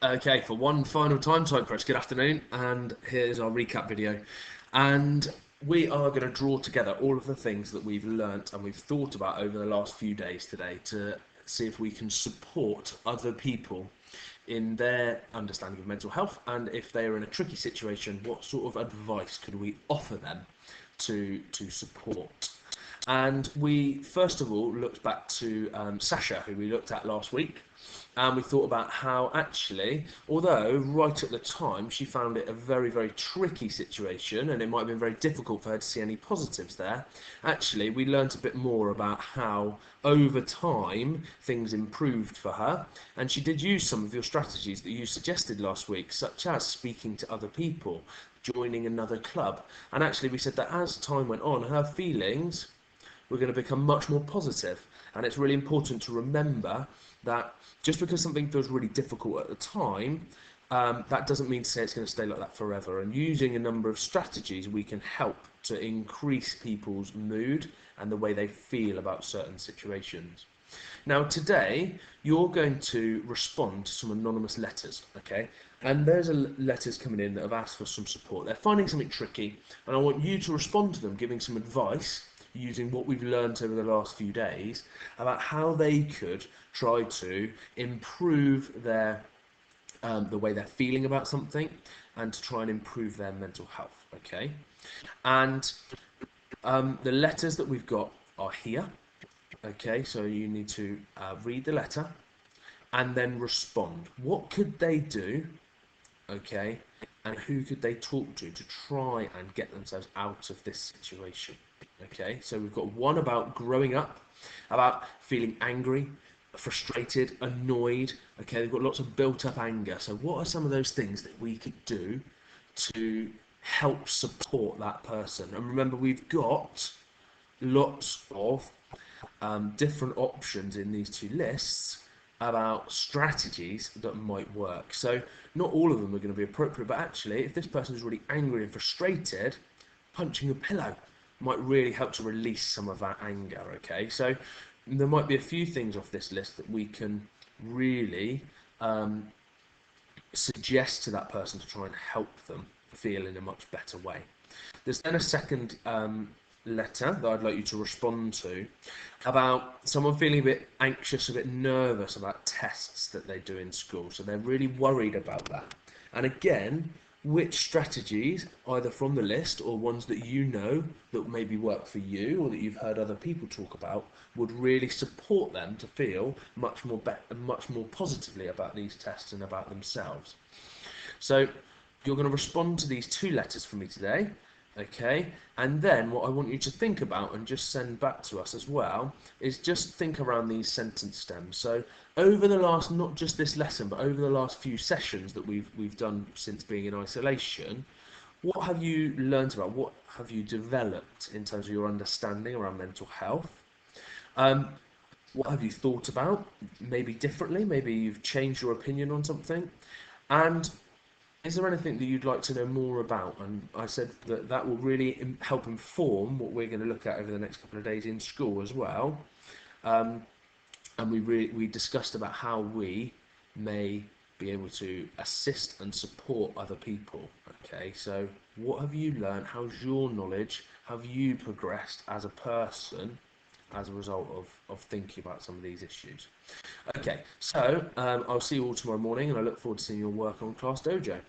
Okay, for one final time, Cypress, good afternoon, and here's our recap video. And we are going to draw together all of the things that we've learnt and we've thought about over the last few days today to see if we can support other people in their understanding of mental health, and if they are in a tricky situation, what sort of advice could we offer them to support. And we first of all looked back to Sasha, who we looked at last week, and we thought about how actually, although right at the time she found it a very, very tricky situation and it might have been very difficult for her to see any positives there, actually we learnt a bit more about how over time things improved for her, and she did use some of your strategies that you suggested last week, such as speaking to other people, joining another club, and actually we said that as time went on, her feelings we're going to become much more positive. And it's really important to remember that just because something feels really difficult at the time, that doesn't mean to say it's going to stay like that forever. And using a number of strategies, we can help to increase people's mood and the way they feel about certain situations. Now, today, you're going to respond to some anonymous letters, okay? And there's letters coming in that have asked for some support. They're finding something tricky, and I want you to respond to them, giving some advice using what we've learned over the last few days about how they could try to improve their the way they're feeling about something and to try and improve their mental health. Okay, and the letters that we've got are here. Okay, so you need to read the letter and then respond. What could they do? Okay, and who could they talk to try and get themselves out of this situation? Okay, so we've got one about growing up, about feeling angry, frustrated, annoyed. Okay, they've got lots of built up anger. So, what are some of those things that we could do to help support that person? And remember, we've got lots of different options in these two lists about strategies that might work. So not all of them are going to be appropriate, but actually, if this person is really angry and frustrated, punching a pillow might really help to release some of that anger. Okay, so there might be a few things off this list that we can really um, suggest to that person to try and help them feel in a much better way. There's then a second letter that I'd like you to respond to about someone feeling a bit anxious, a bit nervous about tests that they do in school. So they're really worried about that. And again, which strategies, either from the list or ones that you know that maybe work for you or that you've heard other people talk about, would really support them to feel much more positively about these tests and about themselves. So you're going to respond to these two letters from me today, okay? And then what I want you to think about and just send back to us as well is just think around these sentence stems. So over the last, not just this lesson, but over the last few sessions that we've done since being in isolation, what have you learned about? What have you developed in terms of your understanding around mental health? Um, what have you thought about? Maybe differently, maybe you've changed your opinion on something. And is there anything that you'd like to know more about? And I said that that will really help inform what we're going to look at over the next couple of days in school as well. Um, and we discussed about how we may be able to assist and support other people. Okay, so what have you learned? How's your knowledge? Have you progressed as a person as a result of thinking about some of these issues? Okay, so I'll see you all tomorrow morning, and I look forward to seeing your work on Class Dojo.